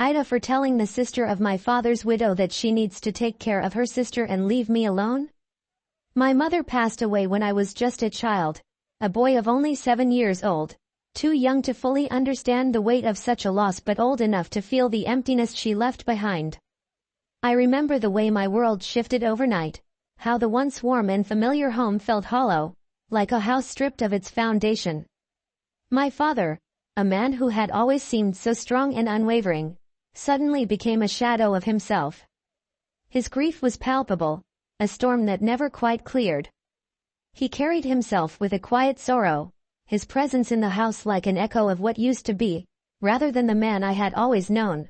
Ida for telling the sister of my father's widow that she needs to take care of her sister and leave me alone? My mother passed away when I was just a child, a boy of only 7 years old, too young to fully understand the weight of such a loss but old enough to feel the emptiness she left behind. I remember the way my world shifted overnight, how the once warm and familiar home felt hollow, like a house stripped of its foundation. My father, a man who had always seemed so strong and unwavering, suddenly became a shadow of himself. His grief was palpable, a storm that never quite cleared. He carried himself with a quiet sorrow, his presence in the house like an echo of what used to be, rather than the man I had always known.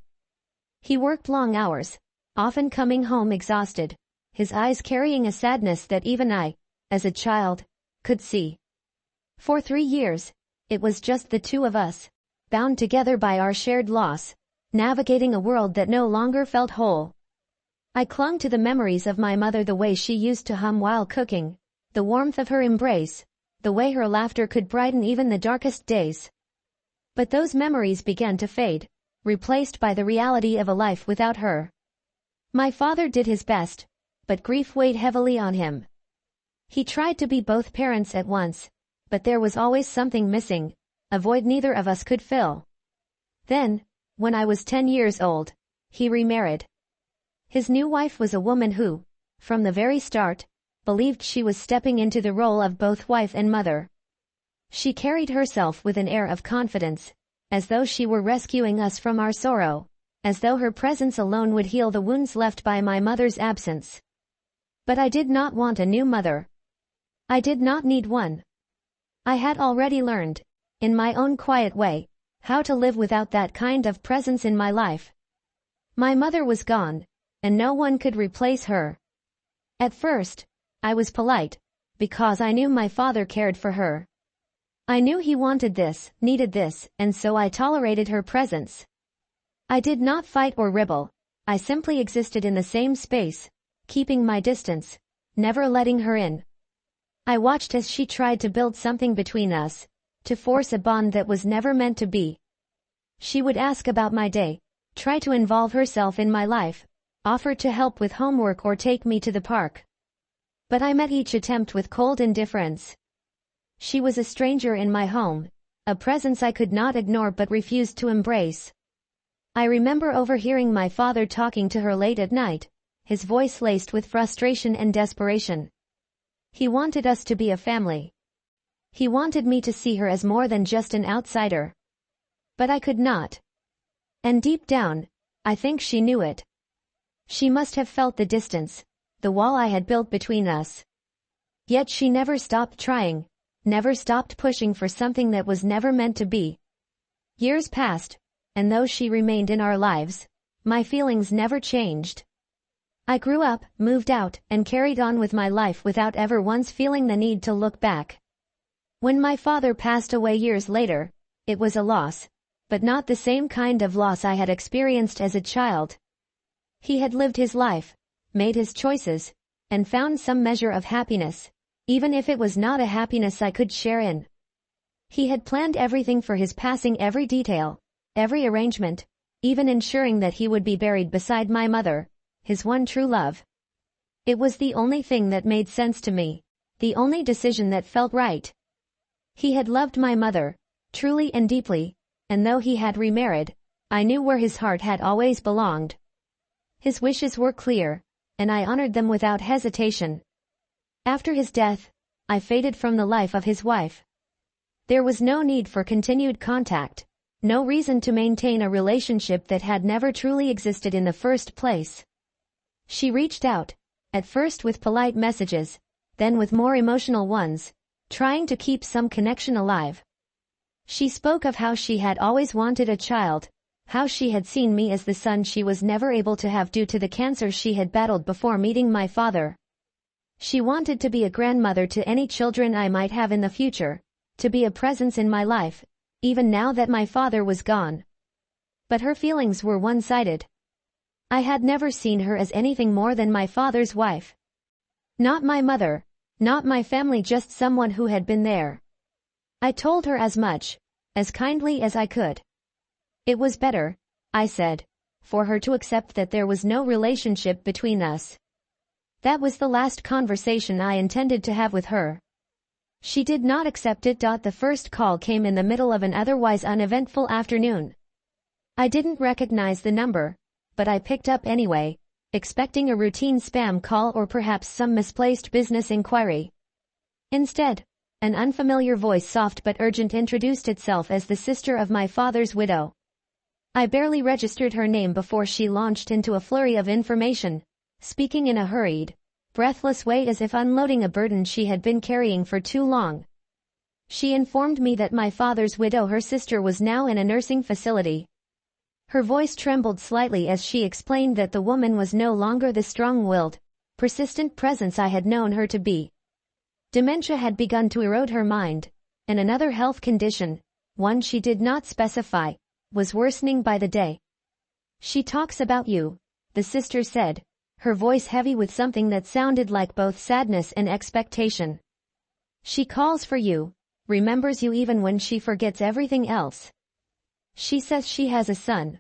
He worked long hours, often coming home exhausted, his eyes carrying a sadness that even I, as a child, could see. For 3 years, it was just the two of us, bound together by our shared loss, navigating a world that no longer felt whole. I clung to the memories of my mother, the way she used to hum while cooking, the warmth of her embrace, the way her laughter could brighten even the darkest days. But those memories began to fade, replaced by the reality of a life without her. My father did his best, but grief weighed heavily on him. He tried to be both parents at once, but there was always something missing, a void neither of us could fill. Then, when I was 10 years old, he remarried. His new wife was a woman who, from the very start, believed she was stepping into the role of both wife and mother. She carried herself with an air of confidence, as though she were rescuing us from our sorrow, as though her presence alone would heal the wounds left by my mother's absence. But I did not want a new mother. I did not need one. I had already learned, in my own quiet way, how to live without that kind of presence in my life. My mother was gone, and no one could replace her. At first, I was polite, because I knew my father cared for her. I knew he wanted this, needed this, and so I tolerated her presence. I did not fight or rebel, I simply existed in the same space, keeping my distance, never letting her in. I watched as she tried to build something between us, to force a bond that was never meant to be. She would ask about my day, try to involve herself in my life, offer to help with homework or take me to the park. But I met each attempt with cold indifference. She was a stranger in my home, a presence I could not ignore but refused to embrace. I remember overhearing my father talking to her late at night, his voice laced with frustration and desperation. He wanted us to be a family. He wanted me to see her as more than just an outsider. But I could not. And deep down, I think she knew it. She must have felt the distance, the wall I had built between us. Yet she never stopped trying, never stopped pushing for something that was never meant to be. Years passed, and though she remained in our lives, my feelings never changed. I grew up, moved out, and carried on with my life without ever once feeling the need to look back. When my father passed away years later, it was a loss, but not the same kind of loss I had experienced as a child. He had lived his life, made his choices, and found some measure of happiness, even if it was not a happiness I could share in. He had planned everything for his passing, every detail, every arrangement, even ensuring that he would be buried beside my mother, his one true love. It was the only thing that made sense to me, the only decision that felt right. He had loved my mother, truly and deeply, and though he had remarried, I knew where his heart had always belonged. His wishes were clear, and I honored them without hesitation. After his death, I faded from the life of his wife. There was no need for continued contact, no reason to maintain a relationship that had never truly existed in the first place. She reached out, at first with polite messages, then with more emotional ones, trying to keep some connection alive. She spoke of how she had always wanted a child, how she had seen me as the son she was never able to have due to the cancer she had battled before meeting my father. She wanted to be a grandmother to any children I might have in the future, to be a presence in my life, even now that my father was gone. But her feelings were one-sided. I had never seen her as anything more than my father's wife. Not my mother, not my family, just someone who had been there. I told her as much, as kindly as I could. It was better, I said, for her to accept that there was no relationship between us. That was the last conversation I intended to have with her. She did not accept it. The first call came in the middle of an otherwise uneventful afternoon. I didn't recognize the number, but I picked up anyway, expecting a routine spam call or perhaps some misplaced business inquiry. Instead, an unfamiliar voice, soft but urgent, introduced itself as the sister of my father's widow. I barely registered her name before she launched into a flurry of information, speaking in a hurried, breathless way as if unloading a burden she had been carrying for too long. She informed me that my father's widow, her sister, was now in a nursing facility. Her voice trembled slightly as she explained that the woman was no longer the strong-willed, persistent presence I had known her to be. Dementia had begun to erode her mind, and another health condition, one she did not specify, was worsening by the day. "She talks about you," the sister said, her voice heavy with something that sounded like both sadness and expectation. "She calls for you, remembers you even when she forgets everything else. She says she has a son."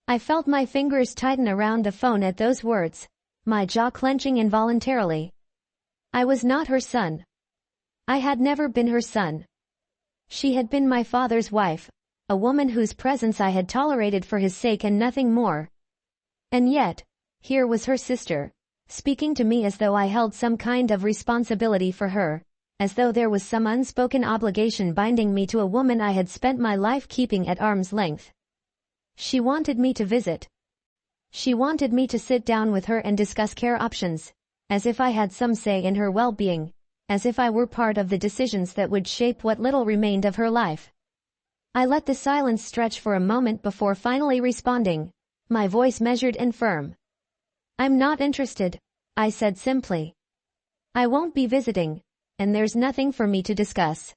I felt my fingers tighten around the phone at those words, my jaw clenching involuntarily. I was not her son. I had never been her son. She had been my father's wife, a woman whose presence I had tolerated for his sake and nothing more. And yet, here was her sister, speaking to me as though I held some kind of responsibility for her, as though there was some unspoken obligation binding me to a woman I had spent my life keeping at arm's length. She wanted me to visit. She wanted me to sit down with her and discuss care options, as if I had some say in her well-being, as if I were part of the decisions that would shape what little remained of her life. I let the silence stretch for a moment before finally responding, my voice measured and firm. "I'm not interested," I said simply. "I won't be visiting, and there's nothing for me to discuss."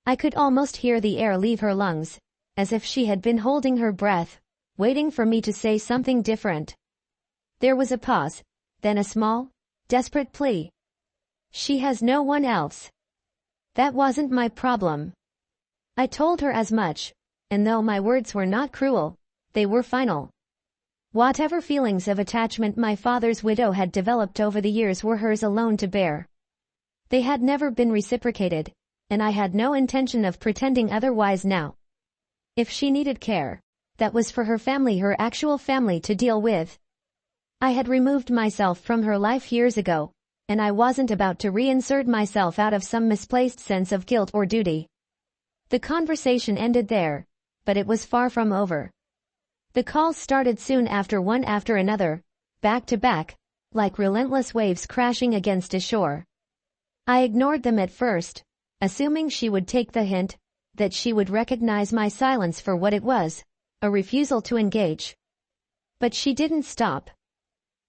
I could almost hear the air leave her lungs, as if she had been holding her breath, waiting for me to say something different. There was a pause, then a small, desperate plea. "She has no one else." That wasn't my problem. I told her as much, and though my words were not cruel, they were final. Whatever feelings of attachment my father's widow had developed over the years were hers alone to bear. They had never been reciprocated, and I had no intention of pretending otherwise now. If she needed care, that was for her family, her actual family, to deal with. I had removed myself from her life years ago, and I wasn't about to reinsert myself out of some misplaced sense of guilt or duty. The conversation ended there, but it was far from over. The calls started soon after, one after another, back to back, like relentless waves crashing against a shore. I ignored them at first, assuming she would take the hint, that she would recognize my silence for what it was, a refusal to engage. But she didn't stop.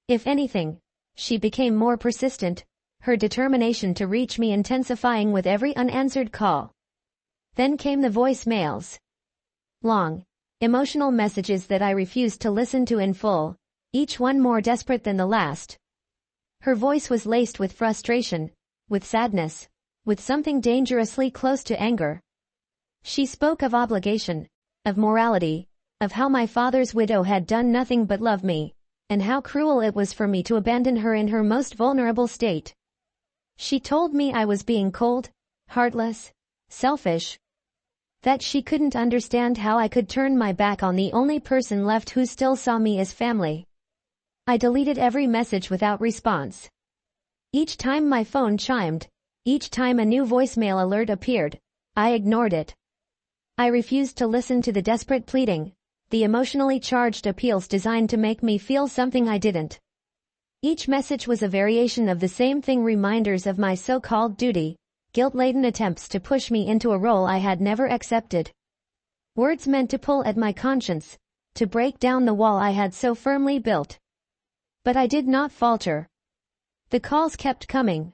If anything, she became more persistent, her determination to reach me intensifying with every unanswered call. Then came the voicemails. Long, emotional messages that I refused to listen to in full, each one more desperate than the last. Her voice was laced with frustration, with sadness, with something dangerously close to anger. She spoke of obligation, of morality, of how my father's widow had done nothing but love me, and how cruel it was for me to abandon her in her most vulnerable state. She told me I was being cold, heartless, selfish. That she couldn't understand how I could turn my back on the only person left who still saw me as family. I deleted every message without response. Each time my phone chimed, each time a new voicemail alert appeared, I ignored it. I refused to listen to the desperate pleading, the emotionally charged appeals designed to make me feel something I didn't. Each message was a variation of the same thing, reminders of my so-called duty, guilt-laden attempts to push me into a role I had never accepted. Words meant to pull at my conscience, to break down the wall I had so firmly built. But I did not falter. The calls kept coming.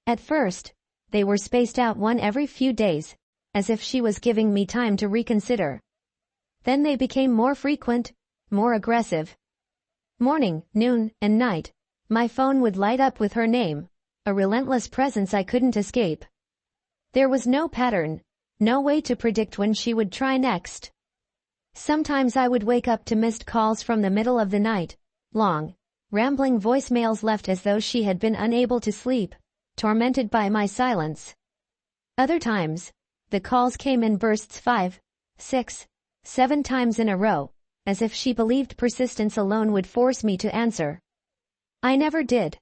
At first, they were spaced out, one every few days, as if she was giving me time to reconsider. Then they became more frequent, more aggressive. Morning, noon, and night, my phone would light up with her name, a relentless presence I couldn't escape. There was no pattern, no way to predict when she would try next. Sometimes I would wake up to missed calls from the middle of the night, long, rambling voicemails left as though she had been unable to sleep, tormented by my silence. Other times, the calls came in bursts 5, 6, 7 times in a row, as if she believed persistence alone would force me to answer. I never did.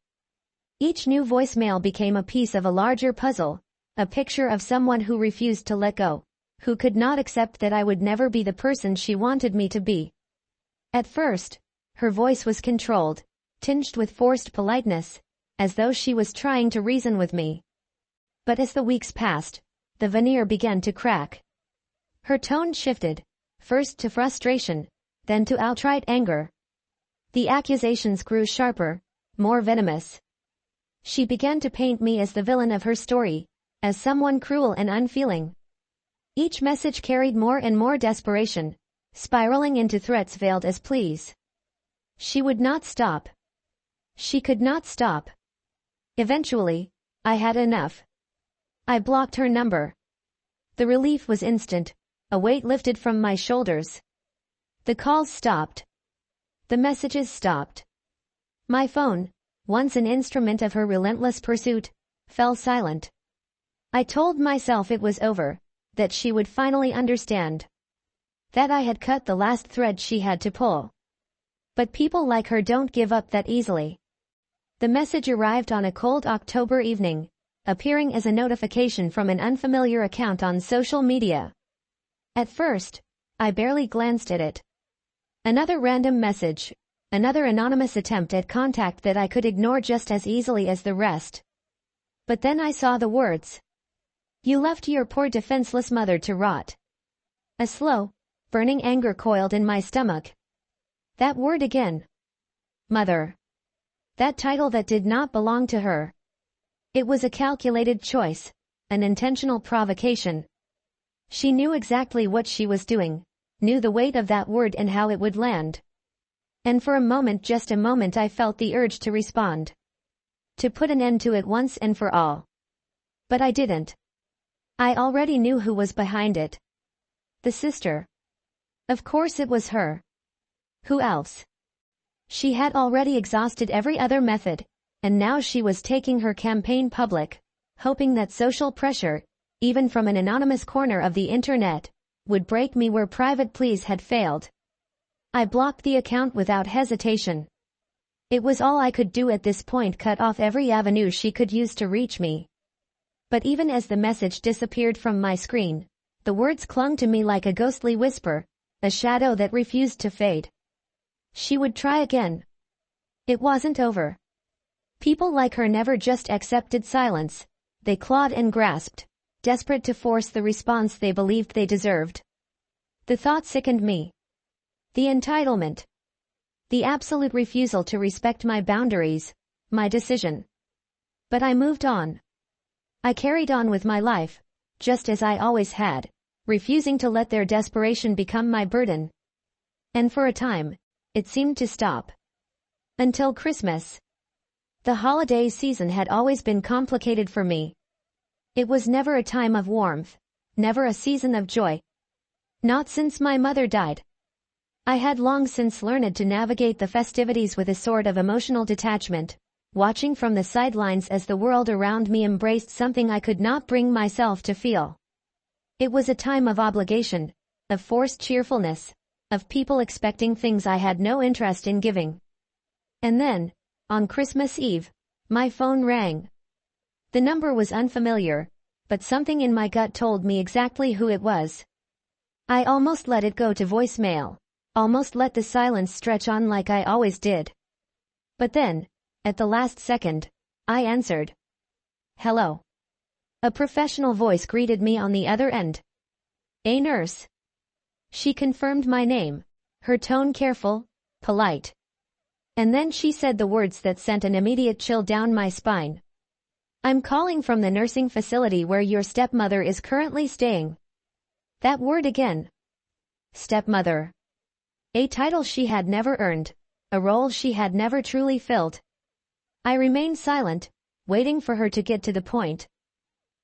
Each new voicemail became a piece of a larger puzzle, a picture of someone who refused to let go, who could not accept that I would never be the person she wanted me to be. At first, her voice was controlled, tinged with forced politeness, as though she was trying to reason with me. But as the weeks passed, the veneer began to crack. Her tone shifted, first to frustration, then to outright anger. The accusations grew sharper, more venomous. She began to paint me as the villain of her story, as someone cruel and unfeeling. Each message carried more and more desperation, spiraling into threats veiled as pleas. She would not stop. She could not stop. Eventually, I had enough. I blocked her number. The relief was instant, a weight lifted from my shoulders. The calls stopped. The messages stopped. My phone, once an instrument of her relentless pursuit, fell silent. I told myself it was over, that she would finally understand. That I had cut the last thread she had to pull. But people like her don't give up that easily. The message arrived on a cold October evening, appearing as a notification from an unfamiliar account on social media. At first, I barely glanced at it. Another random message, another anonymous attempt at contact that I could ignore just as easily as the rest. But then I saw the words. You left your poor defenseless mother to rot. A slow, burning anger coiled in my stomach. That word again. Mother. That title that did not belong to her. It was a calculated choice, an intentional provocation. She knew exactly what she was doing, knew the weight of that word and how it would land. And for a moment, just a moment, I felt the urge to respond. To put an end to it once and for all. But I didn't. I already knew who was behind it. The sister. Of course it was her. Who else? She had already exhausted every other method, and now she was taking her campaign public, hoping that social pressure, even from an anonymous corner of the internet, would break me where private pleas had failed. I blocked the account without hesitation. It was all I could do at this point, cut off every avenue she could use to reach me. But even as the message disappeared from my screen, the words clung to me like a ghostly whisper, a shadow that refused to fade. She would try again. It wasn't over. People like her never just accepted silence, they clawed and grasped, desperate to force the response they believed they deserved. The thought sickened me. The entitlement. The absolute refusal to respect my boundaries, my decision. But I moved on. I carried on with my life, just as I always had, refusing to let their desperation become my burden. And for a time, it seemed to stop. Until Christmas. The holiday season had always been complicated for me. It was never a time of warmth, never a season of joy. Not since my mother died. I had long since learned to navigate the festivities with a sort of emotional detachment, watching from the sidelines as the world around me embraced something I could not bring myself to feel. It was a time of obligation, of forced cheerfulness, of people expecting things I had no interest in giving. And then, on Christmas Eve, my phone rang. The number was unfamiliar, but something in my gut told me exactly who it was. I almost let it go to voicemail, almost let the silence stretch on like I always did. But then, at the last second, I answered. Hello. A professional voice greeted me on the other end. A nurse. She confirmed my name, her tone careful, polite. And then she said the words that sent an immediate chill down my spine. I'm calling from the nursing facility where your stepmother is currently staying. That word again. Stepmother. A title she had never earned, a role she had never truly filled. I remained silent, waiting for her to get to the point.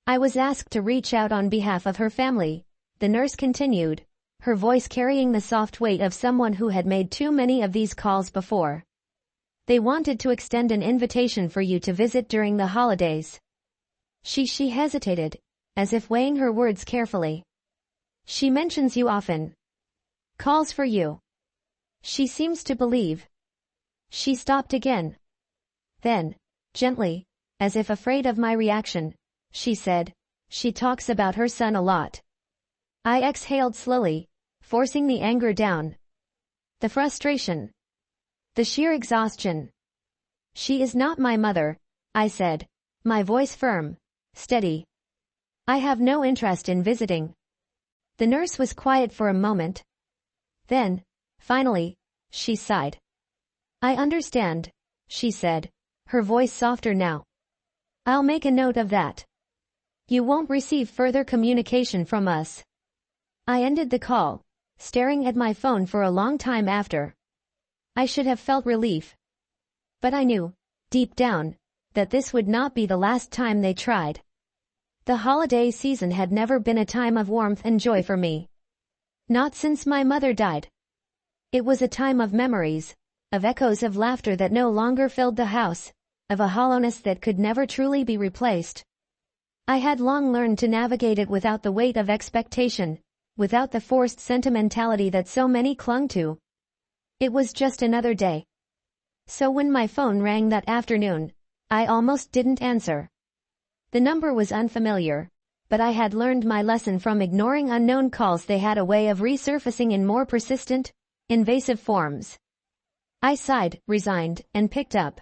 I was asked to reach out on behalf of her family, the nurse continued, her voice carrying the soft weight of someone who had made too many of these calls before. They wanted to extend an invitation for you to visit during the holidays. She hesitated, as if weighing her words carefully. She mentions you often. Calls for you. She seems to believe. She stopped again. Then, gently, as if afraid of my reaction, she said, she talks about her son a lot. I exhaled slowly, forcing the anger down. The frustration. The sheer exhaustion. She is not my mother, I said, my voice firm, steady. I have no interest in visiting. The nurse was quiet for a moment. Then, finally, she sighed. I understand, she said, her voice softer now. I'll make a note of that. You won't receive further communication from us. I ended the call, staring at my phone for a long time after. I should have felt relief. But I knew, deep down, that this would not be the last time they tried. The holiday season had never been a time of warmth and joy for me. Not since my mother died. It was a time of memories, of echoes of laughter that no longer filled the house, of a hollowness that could never truly be replaced. I had long learned to navigate it without the weight of expectation, without the forced sentimentality that so many clung to. It was just another day. So when my phone rang that afternoon, I almost didn't answer. The number was unfamiliar, but I had learned my lesson from ignoring unknown calls. They had a way of resurfacing in more persistent, invasive forms. I sighed, resigned, and picked up.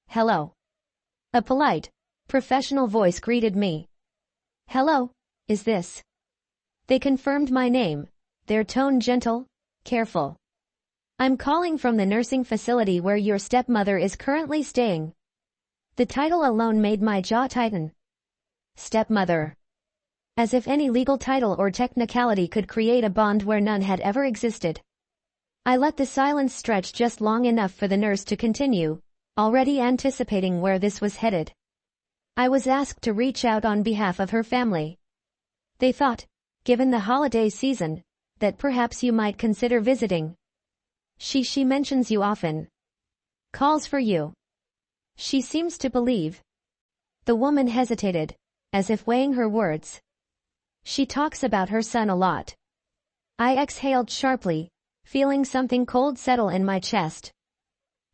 Hello. A polite, professional voice greeted me. Hello, is this? They confirmed my name, their tone gentle, careful. I'm calling from the nursing facility where your stepmother is currently staying. The title alone made my jaw tighten. Stepmother. As if any legal title or technicality could create a bond where none had ever existed. I let the silence stretch just long enough for the nurse to continue, already anticipating where this was headed. I was asked to reach out on behalf of her family. They thought, given the holiday season, that perhaps you might consider visiting. She mentions you often. Calls for you. She seems to believe. The woman hesitated, as if weighing her words. She talks about her son a lot. I exhaled sharply, feeling something cold settle in my chest.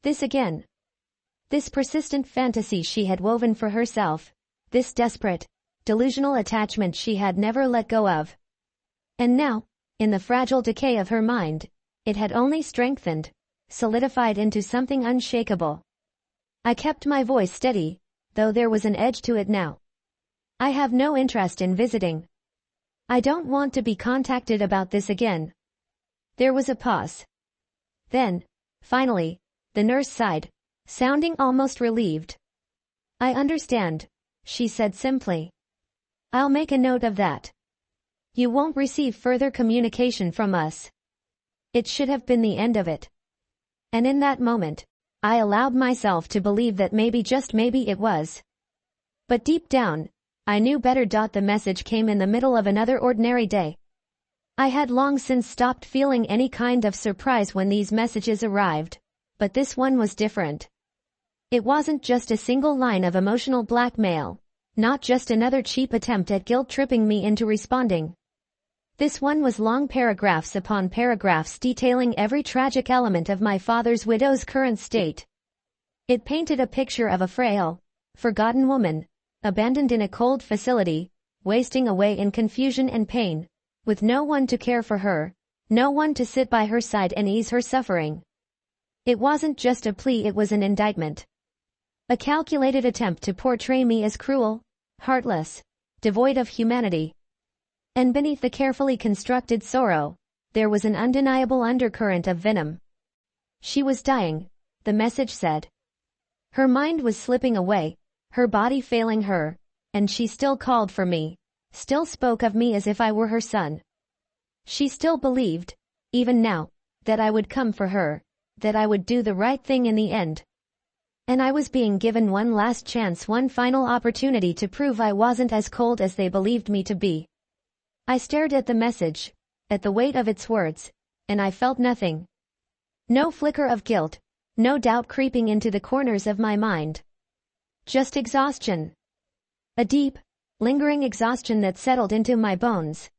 This again. This persistent fantasy she had woven for herself, this desperate, delusional attachment she had never let go of. And now, in the fragile decay of her mind, it had only strengthened, solidified into something unshakable. I kept my voice steady, though there was an edge to it now. I have no interest in visiting. I don't want to be contacted about this again. There was a pause. Then, finally, the nurse sighed, sounding almost relieved. I understand, she said simply. I'll make a note of that. You won't receive further communication from us. It should have been the end of it. And in that moment, I allowed myself to believe that maybe, just maybe, it was. But deep down, I knew better. The message came in the middle of another ordinary day. I had long since stopped feeling any kind of surprise when these messages arrived, but this one was different. It wasn't just a single line of emotional blackmail, not just another cheap attempt at guilt-tripping me into responding. This one was long paragraphs upon paragraphs detailing every tragic element of my father's widow's current state. It painted a picture of a frail, forgotten woman, abandoned in a cold facility, wasting away in confusion and pain, with no one to care for her, no one to sit by her side and ease her suffering. It wasn't just a plea, it was an indictment. A calculated attempt to portray me as cruel, heartless, devoid of humanity. And beneath the carefully constructed sorrow, there was an undeniable undercurrent of venom. She was dying, the message said. Her mind was slipping away, her body failing her, and she still called for me, still spoke of me as if I were her son. She still believed, even now, that I would come for her, that I would do the right thing in the end. And I was being given one last chance, one final opportunity to prove I wasn't as cold as they believed me to be. I stared at the message, at the weight of its words, and I felt nothing. No flicker of guilt, no doubt creeping into the corners of my mind. Just exhaustion. A deep, lingering exhaustion that settled into my bones.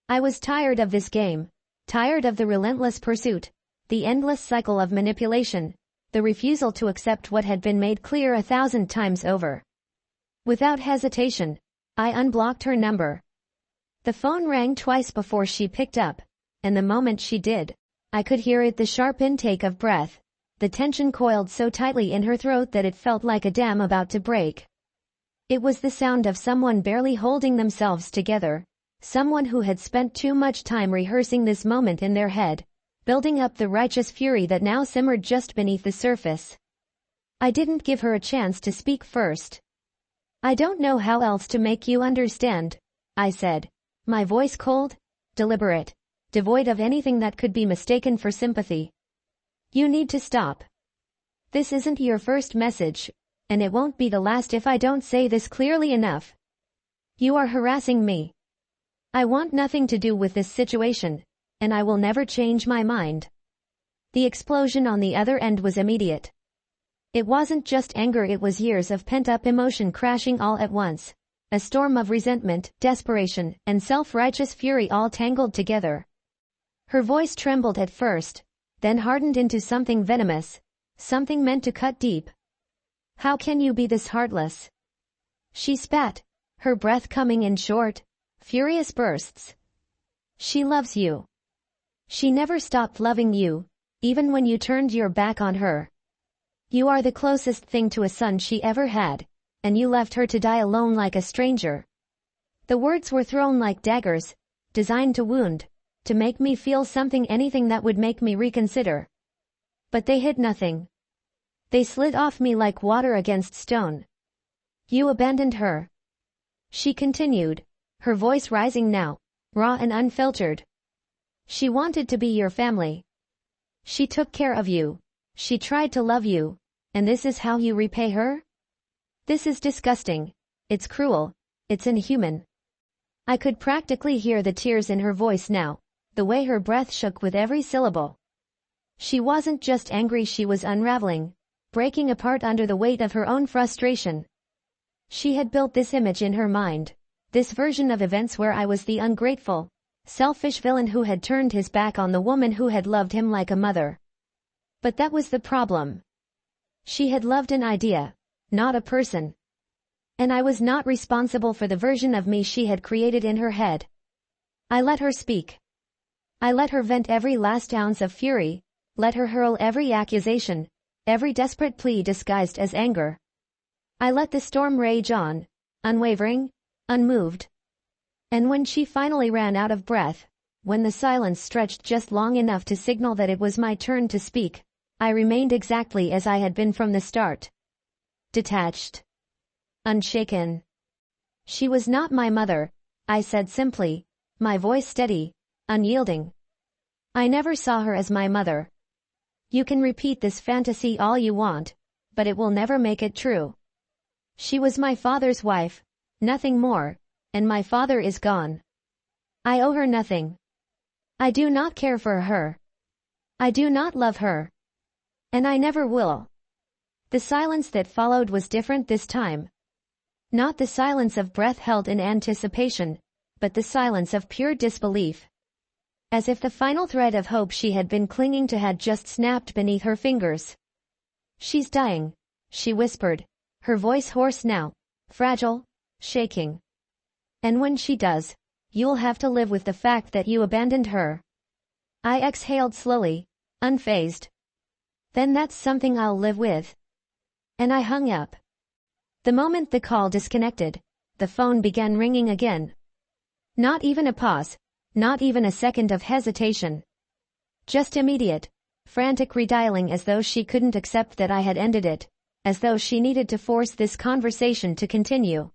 I was tired of this game, tired of the relentless pursuit, the endless cycle of manipulation, the refusal to accept what had been made clear 1,000 times over. Without hesitation, I unblocked her number. The phone rang twice before she picked up, and the moment she did, I could hear it, the sharp intake of breath, the tension coiled so tightly in her throat that it felt like a dam about to break. It was the sound of someone barely holding themselves together, someone who had spent too much time rehearsing this moment in their head, building up the righteous fury that now simmered just beneath the surface. I didn't give her a chance to speak first. "I don't know how else to make you understand," I said, my voice cold, deliberate, devoid of anything that could be mistaken for sympathy. "You need to stop. This isn't your first message, and it won't be the last if I don't say this clearly enough. You are harassing me. I want nothing to do with this situation, and I will never change my mind." The explosion on the other end was immediate. It wasn't just anger, it was years of pent-up emotion crashing all at once. A storm of resentment, desperation, and self-righteous fury all tangled together. Her voice trembled at first, then hardened into something venomous, something meant to cut deep. "How can you be this heartless?" She spat, her breath coming in short, furious bursts. "She loves you. She never stopped loving you, even when you turned your back on her. You are the closest thing to a son she ever had, and you left her to die alone like a stranger." The words were thrown like daggers, designed to wound, to make me feel something, anything that would make me reconsider. But they hit nothing. They slid off me like water against stone. "You abandoned her," she continued, her voice rising now, raw and unfiltered. "She wanted to be your family. She took care of you. She tried to love you, and this is how you repay her? This is disgusting. It's cruel. It's inhuman." I could practically hear the tears in her voice now, the way her breath shook with every syllable. She wasn't just angry, she was unraveling, breaking apart under the weight of her own frustration. She had built this image in her mind, this version of events where I was the ungrateful, selfish villain who had turned his back on the woman who had loved him like a mother. But that was the problem. She had loved an idea, not a person. And I was not responsible for the version of me she had created in her head. I let her speak. I let her vent every last ounce of fury, let her hurl every accusation, every desperate plea disguised as anger. I let the storm rage on, unwavering, unmoved. And when she finally ran out of breath, when the silence stretched just long enough to signal that it was my turn to speak, I remained exactly as I had been from the start. Detached. Unshaken. "She was not my mother," I said simply, my voice steady, unyielding. "I never saw her as my mother. You can repeat this fantasy all you want, but it will never make it true. She was my father's wife, nothing more, and my father is gone. I owe her nothing. I do not care for her. I do not love her. And I never will." The silence that followed was different this time. Not the silence of breath held in anticipation, but the silence of pure disbelief. As if the final thread of hope she had been clinging to had just snapped beneath her fingers. "She's dying," she whispered, her voice hoarse now, fragile, shaking. "And when she does, you'll have to live with the fact that you abandoned her." I exhaled slowly, unfazed. "Then that's something I'll live with." And I hung up. The moment the call disconnected, the phone began ringing again. Not even a pause, not even a second of hesitation. Just immediate, frantic redialing, as though she couldn't accept that I had ended it, as though she needed to force this conversation to continue.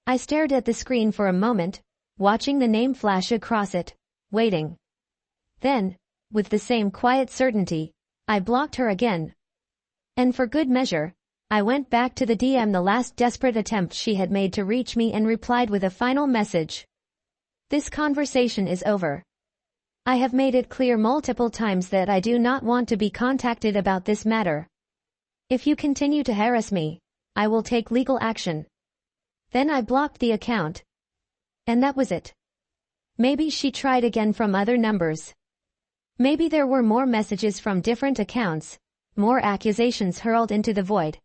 I stared at the screen for a moment, watching the name flash across it, waiting. Then, with the same quiet certainty, I blocked her again. And for good measure, I went back to the DM, the last desperate attempt she had made to reach me, and replied with a final message. "This conversation is over. I have made it clear multiple times that I do not want to be contacted about this matter. If you continue to harass me, I will take legal action. Then I blocked the account. And that was it. Maybe she tried again from other numbers. Maybe there were more messages from different accounts, more accusations hurled into the void.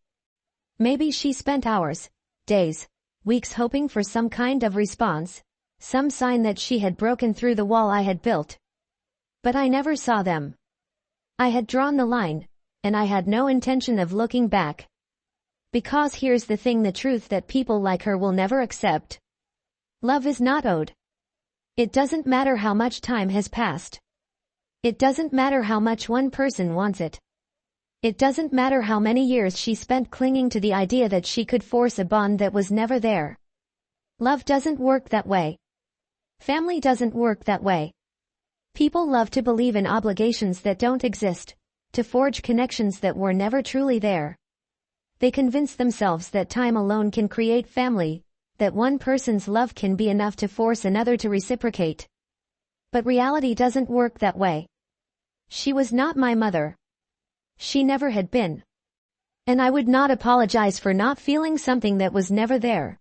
Maybe she spent hours, days, weeks hoping for some kind of response, some sign that she had broken through the wall I had built. But I never saw them. I had drawn the line, and I had no intention of looking back. Because here's the thing, the truth that people like her will never accept. Love is not owed. It doesn't matter how much time has passed. It doesn't matter how much one person wants it. It doesn't matter how many years she spent clinging to the idea that she could force a bond that was never there. Love doesn't work that way. Family doesn't work that way. People love to believe in obligations that don't exist, to forge connections that were never truly there. They convince themselves that time alone can create family, that one person's love can be enough to force another to reciprocate. But reality doesn't work that way. She was not my mother. She never had been. And I would not apologize for not feeling something that was never there.